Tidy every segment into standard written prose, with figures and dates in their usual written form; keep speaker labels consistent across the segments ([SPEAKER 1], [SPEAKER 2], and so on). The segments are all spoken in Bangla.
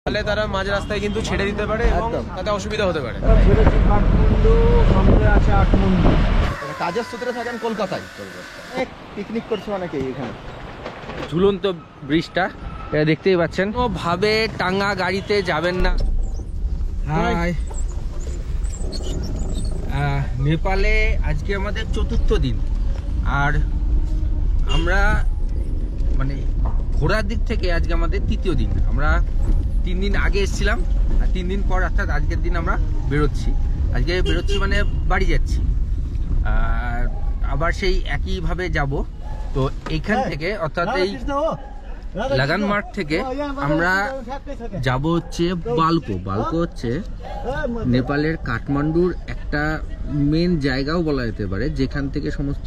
[SPEAKER 1] তাহলে তারা মাঝ রাস্তায় কিন্তু ছেড়ে দিতে পারে এবং তাতে অসুবিধা হতে পারে।
[SPEAKER 2] কাঠমান্ডু সামনে আছে আটমন্ডু, কাজের সূত্রে থাকেন কলকাতায়, পিকনিক করছে অনেকেই এখানে।
[SPEAKER 3] ঝুলন্ত ব্রিজটা এটা দেখতেই পাচ্ছেন। ভাবে টাঙ্গা গাড়িতে যাবেন না। হাই, নেপালে আজকে আমাদের ৪র্থ দিন, আর আমরা মানে ঘোরার দিক থেকে আজকে আমাদের ৩য় দিন। আমরা ৩ দিন আগে এসেছিলাম, আর ৩ দিন পর অর্থাৎ আজকের দিন আমরা বেরোচ্ছি। আজকে বেরোচ্ছি মানে বাড়ি যাচ্ছি, আর আবার সেই একইভাবে যাব। তো এইখান থেকে অর্থাৎ এই লাগান মার্গ থেকে আমরা যাব হচ্ছে বালকো। বালকো হচ্ছে নেপালের কাঠমান্ডুর একটা মেন জায়গাও বলা যেতে পারে, যেখান থেকে সমস্ত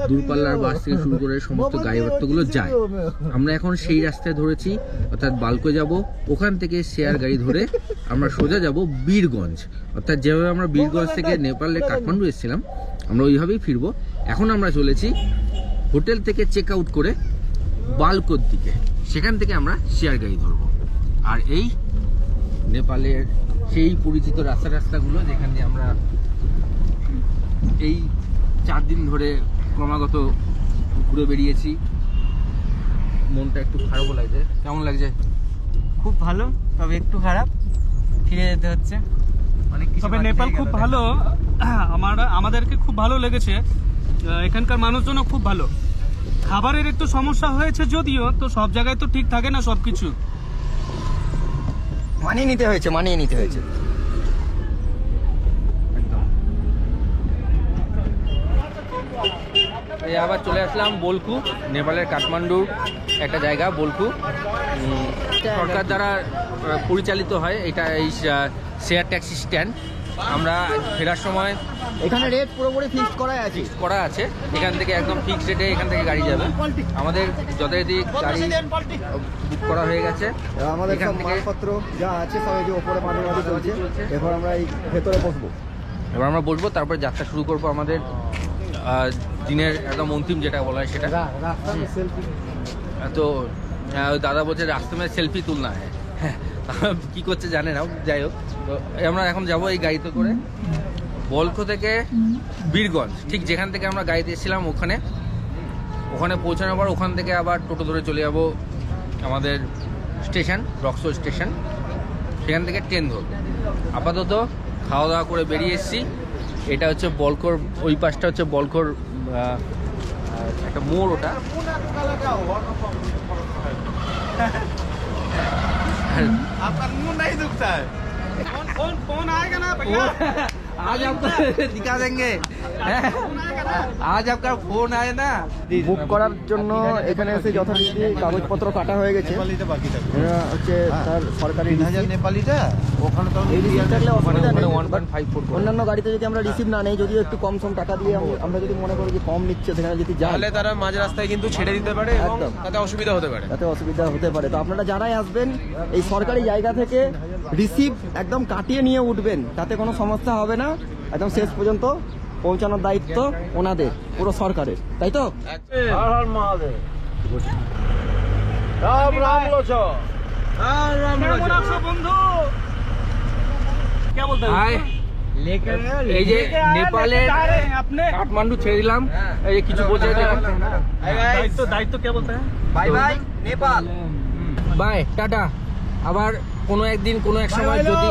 [SPEAKER 3] দূরপাল্লার বাস থেকে শুরু করে সমস্ত গাড়িগুলো যায়। আমরা এখন সেই রাস্তায় ধরেছি, অর্থাৎ বালকো যাব। ওখান থেকে শেয়ার গাড়ি ধরে আমরা সোজা যাব বীরগঞ্জ। অর্থাৎ যেভাবে আমরা বীরগঞ্জ থেকে নেপালের কাঠমান্ডু এসেছিলাম, আমরা ওইভাবেই ফিরবো। এখন আমরা চলেছি হোটেল থেকে চেক আউট করে বালকোর দিকে, সেখান থেকে আমরা শেয়ার গাড়ি ধরবো। আর এই নেপালের সেই পরিচিত রাস্তাগুলো যেখান দিয়ে আমরা এই 4 দিন ধরে ক্রমাগত ঘুরে বেরিয়েছি। মনটা একটু খারাপও লাগছে। কেমন লাগছে?
[SPEAKER 4] খুব ভালো, তবে একটু খারাপ, ফিরে যেতে হচ্ছে।
[SPEAKER 5] তবে নেপাল খুব ভালো, আমাদেরকে খুব ভালো লেগেছে। এখানকার মানুষজনও খুব ভালো। খাবারের একটু সমস্যা হয়েছে যদিও, তো সব জায়গায় তো ঠিক থাকে না সবকিছু,
[SPEAKER 2] মানিয়ে নিতে হয়েছে।
[SPEAKER 3] এই আবার চলে আসলাম বোলকু, নেপালের কাঠমান্ডুর একটা জায়গা বোলকু। সরকার দ্বারা পরিচালিত হয় এটা, এই শেয়ার ট্যাক্সি স্ট্যান্ড। আমরা ফেরার সময়
[SPEAKER 2] এখানে রেট পুরোপুরি ফিক্সড করা আছে।
[SPEAKER 3] এখান থেকে একদম ফিক্সড রেটে এখান থেকে গাড়ি যাবে। আমাদের যথারীতি গাড়ি বুক করা হয়ে গেছে।
[SPEAKER 2] আমাদের সব মালপত্র যা আছে সব এই যে উপরে মাঝে চলছে। এরপর আমরা এই ভেতরে বসবো,
[SPEAKER 3] তারপর যাত্রা শুরু করবো আমাদের দিনের একদম অন্তিম যেটা বলা হয় সেটা। তো দাদা বলছে রাস্তা में সেলফি তুলনা হ্যাঁ, কি করছে জানে না, যাই হোক। তো আমরা এখন যাবো এই গাড়িতে করে বলকো থেকে বীরগঞ্জ, ঠিক যেখান থেকে আমরা গাড়িতে এসেছিলাম ওখানে পৌঁছানোর পর ওখান থেকে আবার টোটো ধরে চলে যাবো আমাদের স্টেশন, রক্সো স্টেশন। সেখান থেকে ট্রেন ধরবো। আপাতত খাওয়া দাওয়া করে বেরিয়ে এসেছি। এটা হচ্ছে বলকোর, ওই পাশটা হচ্ছে বলকোর একটা মোড়। ওটা
[SPEAKER 1] আপনার মুখ নাই দুঃখতা है।
[SPEAKER 5] फोन आएगा ना भैया,
[SPEAKER 3] आज आपको दिखा देंगे। आज आपका फोन आए ना।
[SPEAKER 2] বুক করার জন্য এখানে এসে যথারীতি কাগজপত্র কাটা হয়ে গেছে। এটা হচ্ছে তার সরকারি নেপালিটা। ওখানে তো এই রিসিপ্ট থাকলে অসুবিধা নেই।
[SPEAKER 3] 1.54
[SPEAKER 2] অন্যান্য গাড়িতে যদি আমরা রিসিপ্ট না নেই, যদিও একটু কম টাকা দিয়ে আমরা যদি মনে করি যে কম নিচ্ছে, সেখানে যদি যাই
[SPEAKER 1] তাহলে তারা মাঝ রাস্তায় কিন্তু ছেড়ে দিতে পারে এবং তাতে অসুবিধা হতে পারে।
[SPEAKER 2] তো আপনারা যারাই আসবেন এই সরকারি জায়গা থেকে রিসিপ্ট একদম কাটিয়ে নিয়ে উঠবেন, তাতে কোনো সমস্যা হবে না। একদম শেষ পর্যন্ত পৌঁছানোর দায়িত্ব ওনাদের, পুরো সরকারের, তাই তো?
[SPEAKER 5] বন্ধু क्या बोलते
[SPEAKER 3] हाय, এই যে নেপালের কাঠমান্ডু ছেড়ে দিলাম। এই যে কিছু বলছে,
[SPEAKER 5] दायित्व क्या बोलते हैं?
[SPEAKER 4] Bye bye Nepal,
[SPEAKER 3] bye tata. আবার কোনো একদিন কোনো এক সময় যদি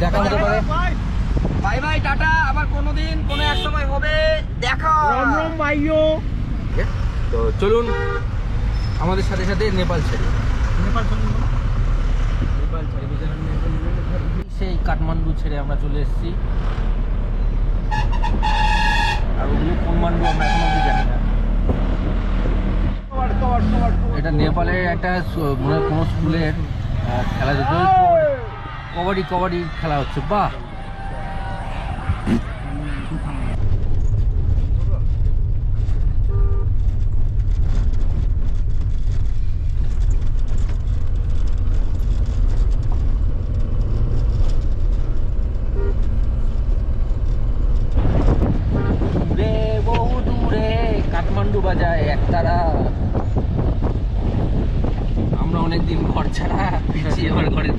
[SPEAKER 3] দেখা হতে পারে।
[SPEAKER 4] বাই বাই টাটা, আবার কোনোদিন কোনো এক সময় হবে দেখা।
[SPEAKER 3] তো চলুন আমাদের সাথে সাথে নেপাল ছেড়ে। সেই কাঠমান্ডু ছেড়ে আমরা চলে এসেছি, আর ওগুলো কোন মান্ডু আমরা এখন অব্দি জানি না। এটা নেপালের একটা মানে কোনো স্কুলের খেলা, কবাডি খেলা হচ্ছে। বাহ, কাঠমান্ডু বাজায় একতারা। আমরা অনেকদিন ঘর ছাড়া ফিরছি এবার ঘরের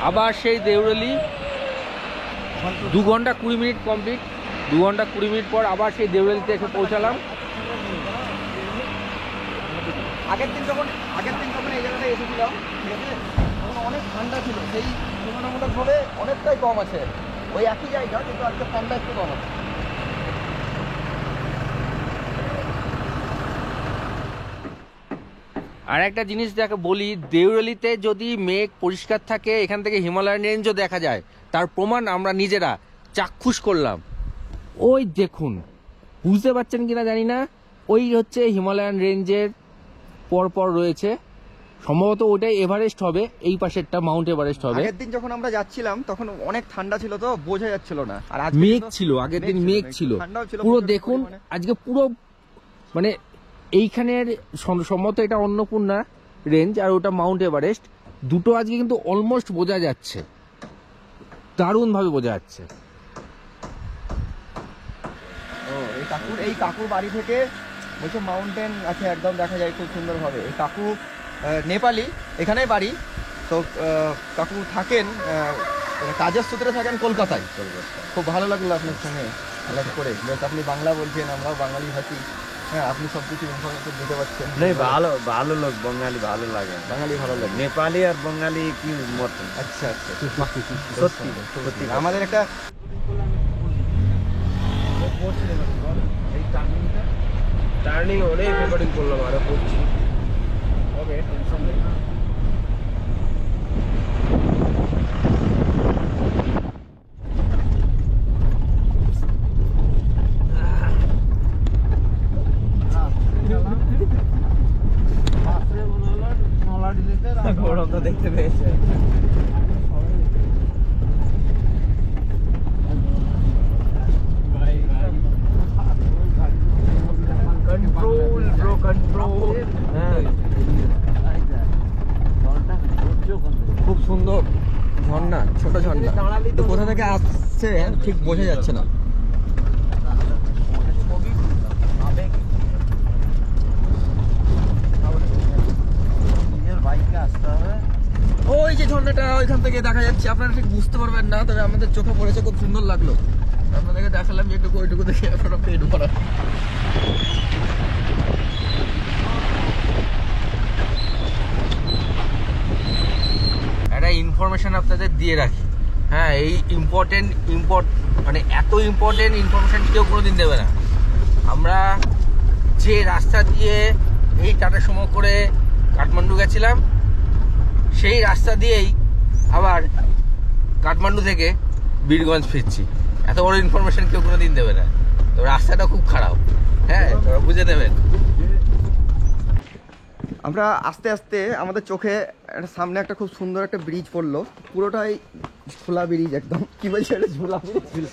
[SPEAKER 3] আবার সেই দেউরালি 2 ঘন্টা 20 মিনিট কমপ্লিট। 2 ঘন্টা 20 মিনিট পর আবার সেই দেউরালিতে এসে পৌঁছালাম।
[SPEAKER 2] আগের দিন যখন এই জায়গাটায় এসেছিলাম, ঠিক আছে, তখন অনেক ঠান্ডা ছিল, সেই তুলনামূলকভাবে অনেকটাই কম আছে। ওই একই জায়গা, কিন্তু আজকে ঠান্ডা একটু কম আছে।
[SPEAKER 3] আর একটা জিনিস যাকে বলি, দেউরালিতে যদি মেঘ পরিষ্কার থাকে, এখান থেকে হিমালয়ান রেঞ্জও দেখা যায়, তার প্রমাণ আমরা নিজেরা চাক্ষুষ করলাম। ওই দেখুন, বুঝতে পারছেন কিনা জানি না, ওই হচ্ছে হিমালয়ান রেঞ্জের পরপর রয়েছে, সম্ভবত ওটাই এভারেস্ট হবে, এই পাশেরটা মাউন্ট এভারেস্ট হবে।
[SPEAKER 2] আগের দিন যখন আমরা যাচ্ছিলাম তখন অনেক ঠান্ডা ছিল, তো বোঝা যাচ্ছিল না। আর
[SPEAKER 3] মেঘ ছিল, আগের দিন মেঘ ছিল পুরো। দেখুন আজকে পুরো মানে এইখানের সম্ভবত এটা অন্নপূর্ণা রেঞ্জ আর ওটা মাউন্ট এভারেস্ট, দুটো আজকে কিন্তু অলমোস্ট বোঝা যাচ্ছে, দারুণভাবে বোঝা যাচ্ছে।
[SPEAKER 2] এই কাকুর বাড়ি থেকে বলছে মাউন্টেন আছে, একদম দেখা যায় খুব সুন্দরভাবে। এই কাকু নেপালি, এখানেই বাড়ি। তো কাকু থাকেন কাজের সূত্রে থাকেন কলকাতায়। খুব ভালো লাগলো আপনার সঙ্গে আলাপ করে। আপনি বাংলা বলছেন, আমরাও বাঙালি ভাষী। হ্যাঁ, আপনি সব কিছু ইনফরমেশন দিতে পারছেন।
[SPEAKER 6] ভালো লোক, বাঙালি ভালো লাগে,
[SPEAKER 2] বাঙালি ভালো লাগে।
[SPEAKER 6] নেপালি আর বাঙালি কি মত।
[SPEAKER 2] আচ্ছা আচ্ছা, সত্যি সত্যি। আমাদের একটা
[SPEAKER 1] টার্নিং অনেক রেকর্ডিং করলাম, আরো করছি। ওকে, টেনশন নেই।
[SPEAKER 2] গৌরব তো দেখতে পেয়েছে।
[SPEAKER 1] Control bro, control.
[SPEAKER 2] খুব সুন্দর ঝর্ণা, ছোট ঝর্ণা, তো কোথা থেকে আসছে ঠিক বোঝা যাচ্ছে না। ওই যে ঝর্ণাটা ওইখান থেকে দেখা যাচ্ছে, আপনারা ঠিক বুঝতে পারবেন না, তবে আমাদের চোখে পড়েছে, খুব সুন্দর লাগলো। আপনাদেরকে দেখালাম যে একটু ওইটুকু দেখে আপনারা পেট ভরা।
[SPEAKER 3] একটা ইনফরমেশন আপনাদের দিয়ে রাখি। হ্যাঁ, এই মানে এত ইম্পর্টেন্ট ইনফরমেশন কেউ কোনোদিন দেবে না। আমরা যে রাস্তা দিয়ে এই টাটা সুমো করে কাঠমান্ডু গেছিলাম, সেই রাস্তা দিয়েই আবার কাঠমান্ডু থেকে বীরগঞ্জ ফিরছি। এত বড় ইনফরমেশন কেউ কোনোদিন দেবে না। তো রাস্তাটা খুব খারাপ, হ্যাঁ, তোরা বুঝে দেবেন।
[SPEAKER 2] আমরা আস্তে আস্তে আমাদের চোখে সামনে একটা খুব সুন্দর একটা ব্রিজ পড়লো, পুরোটাই ঝোলা ব্রিজ, একদম কি বলছে এটা, ঝোলা ব্রিজ।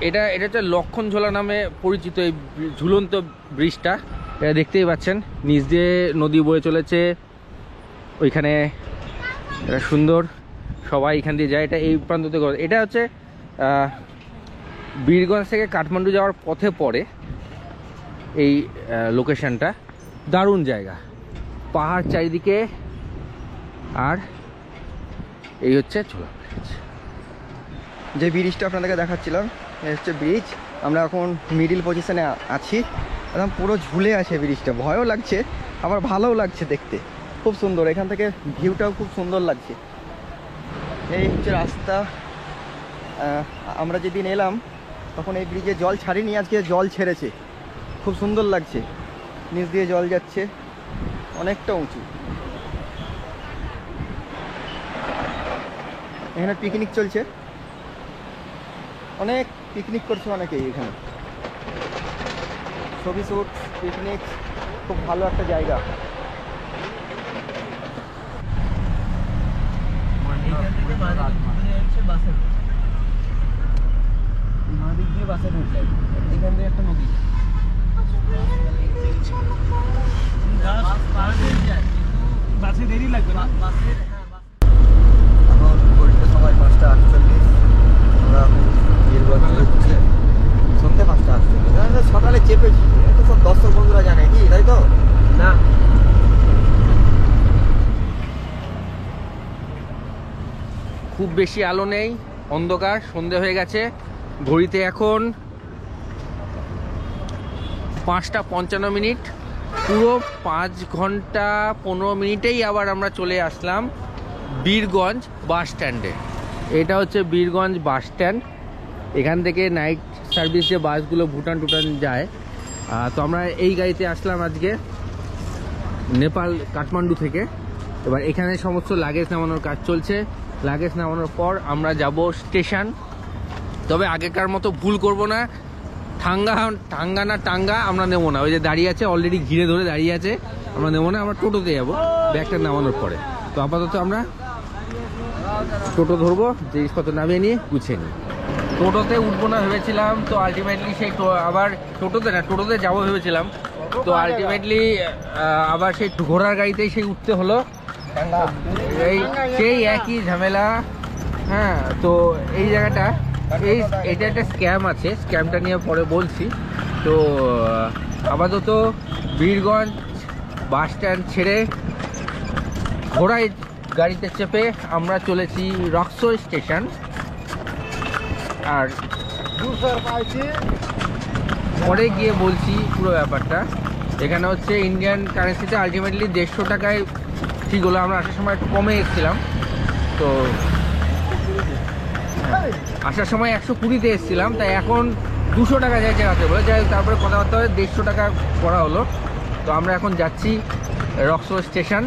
[SPEAKER 3] এটা হচ্ছে লক্ষণ ঝোলা নামে পরিচিত এই ঝুলন্ত ব্রিজটা। এটা দেখতেই পাচ্ছেন, নিচ দিয়ে নদী বয়ে চলেছে, ওইখানে এটা সুন্দর, সবাই এখান দিয়ে যায়। এটা এই প্রান্ত থেকে, এটা হচ্ছে বীরগঞ্জ থেকে কাঠমান্ডু যাওয়ার পথে পড়ে এই লোকেশনটা। দারুণ জায়গা, পাহাড় চারিদিকে, আর এই হচ্ছে ঝোলা ব্রিজ।
[SPEAKER 2] যে ব্রিজটা আপনাদেরকে দেখাচ্ছিলাম, এই হচ্ছে ব্রিজ। আমরা এখন মিডিল পজিশনে আছি, একদম পুরো ঝুলে আছে ব্রিজটা। ভয়ও লাগছে, আবার ভালোও লাগছে দেখতে, খুব সুন্দর। এখান থেকে ভিউটাও খুব সুন্দর লাগছে। এই হচ্ছে রাস্তা। আমরা যেদিন এলাম তখন এই ব্রিজে জল ছাড়িনি, আজকে জল ছেড়েছে, খুব সুন্দর লাগছে। নিচ দিয়ে জল যাচ্ছে, অনেকটা উঁচু। এখানে পিকনিক চলছে, অনেক পিকনিক করছে অনেকেই এখানে, ছবি শ্যুট, পিকনিক, খুব ভালো একটা জায়গা। এখান দিয়ে একটা নদী,
[SPEAKER 5] বাসে দেরি লাগবে না।
[SPEAKER 2] এখন ঘড়িতে সময় 5:48, আমরা বীরগঞ্জ হচ্ছে সন্ধ্যে 5:48। সকালে চেপেছি, এটা তো সব দর্শক বন্ধুরা জানে কি, তাই তো?
[SPEAKER 1] না,
[SPEAKER 3] খুব বেশি আলো নেই, অন্ধকার, সন্ধে হয়ে গেছে। ঘড়িতে এখন 5টা 55। পুরো 5 ঘন্টা 15 মিনিটেই আবার আমরা চলে আসলাম বীরগঞ্জ বাস স্ট্যান্ডে। এটা হচ্ছে বীরগঞ্জ বাস স্ট্যান্ড। এখান থেকে নাইট সার্ভিস যে বাসগুলো ভুটান টুটান যায়, তো আমরা এই গাড়িতে আসলাম আজকে নেপাল কাঠমান্ডু থেকে। এবার এখানে সমস্ত লাগেজ নামানোর কাজ চলছে। লাগেজ নামানোর পর আমরা যাব স্টেশন। তবে আগেকার মতো ভুল করব না, টাঙ্গা আমরা নেবো না। ওই যে দাঁড়িয়ে আছে, অলরেডি ঘিরে ধরে দাঁড়িয়ে আছে, আমরা নেবো না। আমরা টোটোতে যাবো ব্যাগটা নামানোর পরে। তো আপাতত আমরা টোটো ধরবো, জিনিসপত্র নামিয়ে নিয়ে গুছিয়ে নিই। টোটোতে উঠবো না ভেবেছিলাম, তো আলটিমেটলি সেই আবার টোটোতে যাবো ভেবেছিলাম, তো আলটিমেটলি আবার সেই ঘোড়ার গাড়িতেই সেই উঠতে হলো। সেই একই ঝামেলা। হ্যাঁ, তো এই জায়গাটা এটা একটা স্ক্যাম আছে, স্ক্যামটা নিয়ে পরে বলছি। তো আপাতত বীরগঞ্জ বাস স্ট্যান্ড ছেড়ে ঘোড়ায় গাড়িতে চেপে আমরা চলেছি রক্সোল স্টেশন। আর পরে গিয়ে বলছি পুরো ব্যাপারটা। এখানে হচ্ছে ইন্ডিয়ান কারেন্সিতে আলটিমেটলি 150 টাকায় ঠিক হলো। আমরা আসার সময় কমে এসেছিলাম, তো আসার সময় 120-তে এসেছিলাম, তাই এখন 200 টাকা যাচ্ছে রাতে বলে। যাই তারপরে কথাবার্তা হয়ে 150 টাকা করা হলো। তো আমরা এখন যাচ্ছি রক্সোল স্টেশন।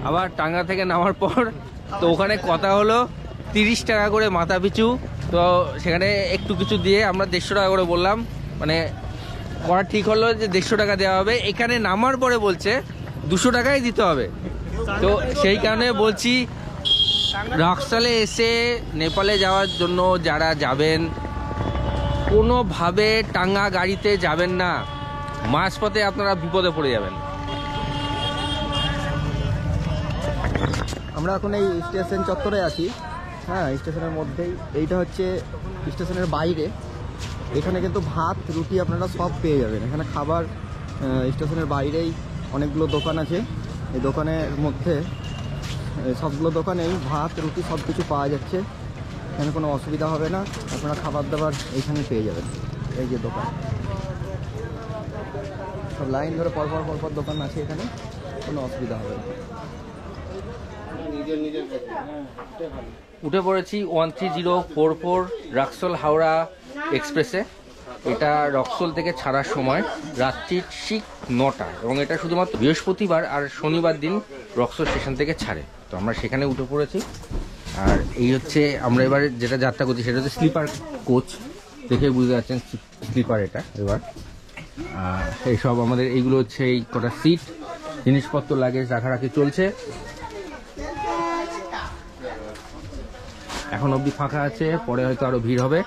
[SPEAKER 3] আবার টাঙ্গা থেকে নামার পর তো ওখানে কথা হলো 30 টাকা করে মাথা পিছু। তো সেখানে একটু কিছু দিয়ে আমরা 150 টাকা করে বললাম, মানে করা ঠিক হলো যে 150 টাকা দেওয়া হবে। এখানে নামার পরে বলছে 200 টাকাই দিতে হবে। তো সেই কারণে বলছি, রক্সলে এসে নেপালে যাওয়ার জন্য যারা যাবেন, কোনোভাবে টাঙ্গা গাড়িতে যাবেন না, মাঝপথে আপনারা বিপদে পড়ে যাবেন।
[SPEAKER 2] আমরা এখন এই স্টেশন চত্বরে আছি। হ্যাঁ, স্টেশনের মধ্যেই। এইটা হচ্ছে স্টেশনের বাইরে। এখানে কিন্তু ভাত রুটি আপনারা সব পেয়ে যাবেন। এখানে খাবার স্টেশনের বাইরেই অনেকগুলো দোকান আছে। এই দোকানের মধ্যে সবগুলো দোকানেই ভাত রুটি সব কিছু পাওয়া যাচ্ছে। এখানে কোনো অসুবিধা হবে না, আপনারা খাবার দাবার এইখানে পেয়ে যাবেন। এই যে দোকান, সব লাইন ধরে পরপর দোকান আছে, এখানে কোনো অসুবিধা হবে না।
[SPEAKER 3] উঠে পড়েছি 13044 রক্সোল হাওড়া এক্সপ্রেসে। এটা রক্সোল থেকে ছাড়ার সময় রাত্রি ঠিক 9টা, এবং এটা শুধুমাত্র বৃহস্পতিবার আর শনিবার দিন রক্সোল স্টেশন থেকে ছাড়ে। তো আমরা সেখানে উঠে পড়েছি। আর এই হচ্ছে আমরা এবারে যেটা যাত্রা করছি, সেটা হচ্ছে স্লিপার কোচ। দেখে বুঝতে পারছেন স্লিপার এটা। এবার এইসব আমাদের এইগুলো হচ্ছে এই কটা সিট, জিনিসপত্র লাগেজ রাখারাখি চলছে। এখন অবধি ফাঁকা আছে, পরে হয়তো আরো ভিড় হবে,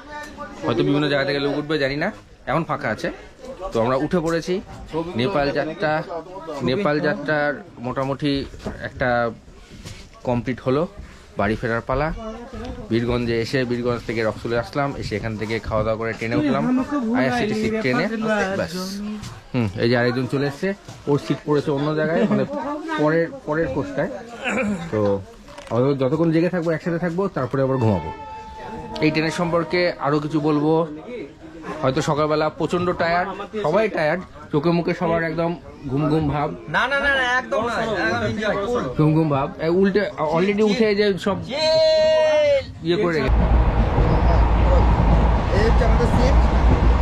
[SPEAKER 3] হয়তো বিভিন্ন জায়গা থেকে লোক উঠবে, জানি না। এখন ফাঁকা আছে। তো আমরা উঠে পড়েছি। নেপাল যাত্রার মোটামুটি একটা কমপ্লিট হলো। বাড়ি ফেরার পালা। বীরগঞ্জে এসে, বীরগঞ্জ থেকে রক্সোলে আসলাম, এসে এখান থেকে খাওয়া দাওয়া করে ট্রেনে উঠলাম, আইআরসিটিসি ট্রেনে। ব্যাস। এই যে আরেকজন চলে এসছে, ওর সিট পড়েছে অন্য জায়গায়, মানে পরের কোচটায়। তো যতক্ষণ জেগে থাকবো, একসাথে থাকবো, তারপরে আবার ঘুমাবো। এই ট্রেনের সম্পর্কে আরো কিছু বলবো। হয়তো সকালবেলা প্রচন্ড টায়ার্ড, সবাই টায়ার্ড, চোখে মুখে সবার একদম ঘুম ভাব।
[SPEAKER 4] না একদম না,
[SPEAKER 3] ঘুম ভাব। উল্টে অলরেডি উঠে যে সব ইয়ে করে রেখে।
[SPEAKER 2] এই হচ্ছে আমাদের সিট।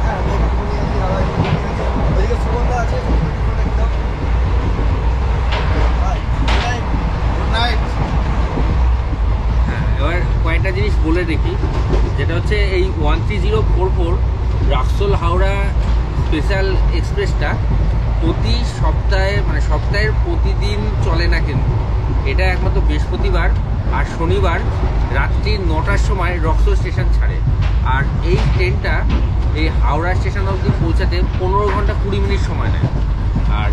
[SPEAKER 2] হ্যাঁ, ওইদিকে সুগন্ধা আছে।
[SPEAKER 3] এবার কয়েকটা জিনিস বলে দেখি, যেটা হচ্ছে এই 13044 রক্সোল হাওড়া স্পেশাল এক্সপ্রেসটা প্রতি সপ্তাহে, মানে সপ্তাহের প্রতিদিন চলে না, কিন্তু এটা একমাত্র বৃহস্পতিবার আর শনিবার রাত্রি 9টার সময় রক্সোল স্টেশন ছাড়ে। আর এই ট্রেনটা এই হাওড়া স্টেশন অবধি পৌঁছাতে 15 ঘন্টা 20 মিনিট সময় নেয়। আর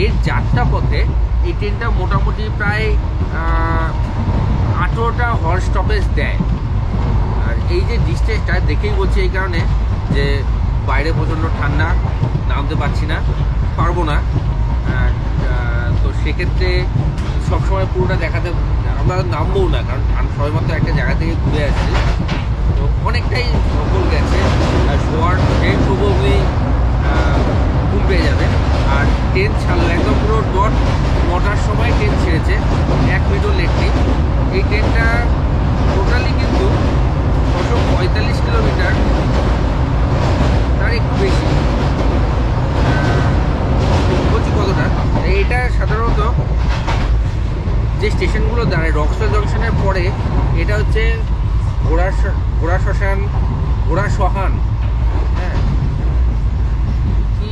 [SPEAKER 3] এর যাত্রা পথে এই ট্রেনটা মোটামুটি প্রায় 18টা হল্ট স্টপেজ দেয়। আর এই যে ডিস্টেন্সটা দেখেই বলছি, এই কারণে যে বাইরে প্রচণ্ড ঠান্ডা, নামতে পারছি না, পারবো না। তো সেক্ষেত্রে সবসময় পুরোটা দেখাতে আমরা নামবও না, কারণ সবাই মাত্র একটা জায়গা থেকে ঘুরে আসছি, তো অনেকটাই সফল গেছে। আর শোয়ার ট্রেন প্রবলি ঘুম পেয়ে যাবে। আর ট্রেন ছাড়লো একদম পুরো ডট 9টার সময় ট্রেন ছেড়েছে, 1 মিনিটও লেট নেই। এই ট্রেনটা টোটালি কিন্তু 645 কিলোমিটার, তার একটু বেশি। বলছি কতটা, এটা সাধারণত যে স্টেশনগুলো দাঁড়ায় রক্সল জংশনের পরে, এটা হচ্ছে ঘোড়া সহান, হ্যাঁ, কি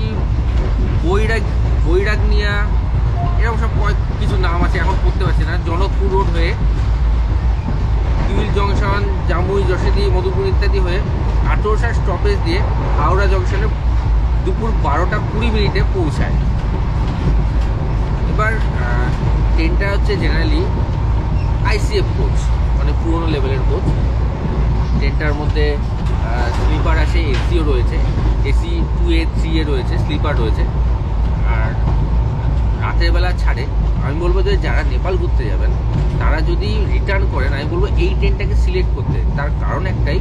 [SPEAKER 3] বৈরাগনিয়া, এরকম সব কিছু নাম আছে, এখন পড়তে পারছি না। জনকপুর রোড হয়ে কিউল জংশন, জামুই, যশোদী, মধুপুর ইত্যাদি হয়ে 1800 স্টপেজ দিয়ে হাওড়া জংশনে দুপুর 12টা 20 মিনিটে পৌঁছায়। এবার ট্রেনটা হচ্ছে জেনারেলি ICF কোচ, মানে পুরোনো লেভেলের কোচ। ট্রেনটার মধ্যে স্লিপার আছে, এসিও রয়েছে, এসি 2A 3A রয়েছে, স্লিপার রয়েছে। আর রাতের বেলা ছাড়ে। আমি বলবো যে যারা নেপাল ঘুরতে যাবেন তারা যদি রিটার্ন করেন, আমি বলবো এই ট্রেনটাকে সিলেক্ট করতে। তার কারণ একটাই,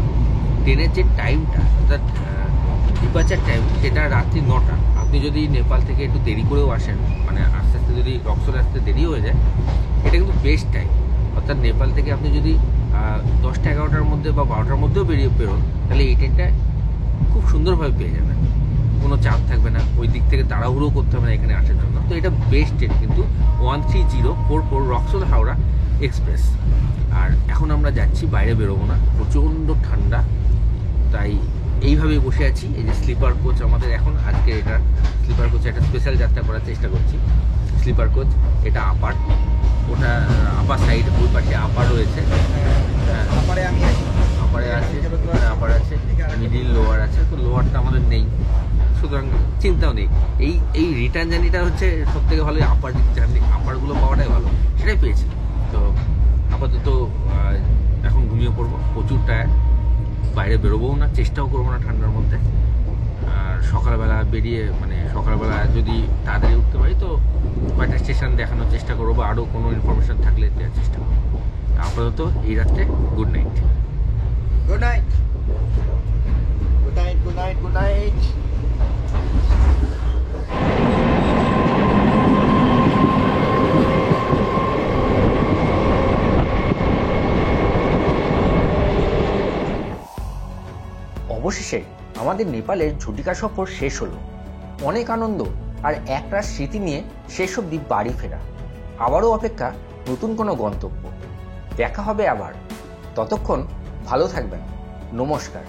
[SPEAKER 3] ট্রেনের যে টাইমটা, অর্থাৎ ডিপার্চার টাইম, সেটা রাত্রি 9টা। আপনি যদি নেপাল থেকে একটু দেরি করেও আসেন, মানে আস্তে আস্তে যদি রক্সলে আসতে দেরি হয়ে যায়, এটা কিন্তু বেস্ট টাইম। অর্থাৎ নেপাল থেকে আপনি যদি 10টা 11টার মধ্যে বা 12টার মধ্যেও বেরোন, তাহলে এই ট্রেনটা খুব সুন্দরভাবে পেয়ে যাবেন, কোনো চাপ থাকবে না, ওই দিক থেকে তাড়াহুড়ো করতে হবে না এখানে আসার জন্য। তো এটা বেস্ট ট্রেন কিন্তু 13044 রক্সল হাওড়া এক্সপ্রেস। আর এখন আমরা যাচ্ছি, বাইরে বেরোবো না, প্রচণ্ড ঠান্ডা, তাই এইভাবেই বসে আছি। এই যে স্লিপার কোচ আমাদের এখন, আজকে এটা স্লিপার কোচে একটা স্পেশাল যাত্রা করার চেষ্টা করছি। স্লিপার কোচ, এটা আপার, ওটা আপার সাইড, ওই পাশে আপার রয়েছে,
[SPEAKER 2] তারপরে আমি আছি।
[SPEAKER 3] আপারে আছে, আপার আছে, মিডিল, লোয়ার আছে। তো লোয়ারটা আমাদের নেই, সুতরাং চিন্তাও নেই। এই রিটার্ন জার্নিটা হচ্ছে সব থেকে ভালো, আপার জার্নি, আপারগুলো পাওয়াটাই ভালো, সেটাই পেয়েছি। তো আপাতত এখন ঘুমিয়ে পড়বো, প্রচুর টায়ার্ড, বাইরে বেরোবোও না, চেষ্টাও করবো না ঠান্ডার মধ্যে। আর সকালবেলা বেরিয়ে, মানে সকালবেলা যদি তাড়াতাড়ি উঠতে পারি তো কয়েকটা স্টেশন দেখানোর চেষ্টা করবো, বা আরও কোনো ইনফরমেশান থাকলে দেওয়ার চেষ্টা করবো। আপাতত এই রাত্রে good night.
[SPEAKER 2] Good night, good night, good night, good night.
[SPEAKER 3] অবশেষে আমাদের নেপালের ঝুটিকা সফর শেষ হলো। অনেক আনন্দ আর একরাশ স্মৃতি নিয়ে শেষ অবধি বাড়ি ফেরা। আবারও অপেক্ষা নতুন কোনো গন্তব্য। দেখা হবে আবার, ততক্ষণ ভালো থাকবেন। নমস্কার।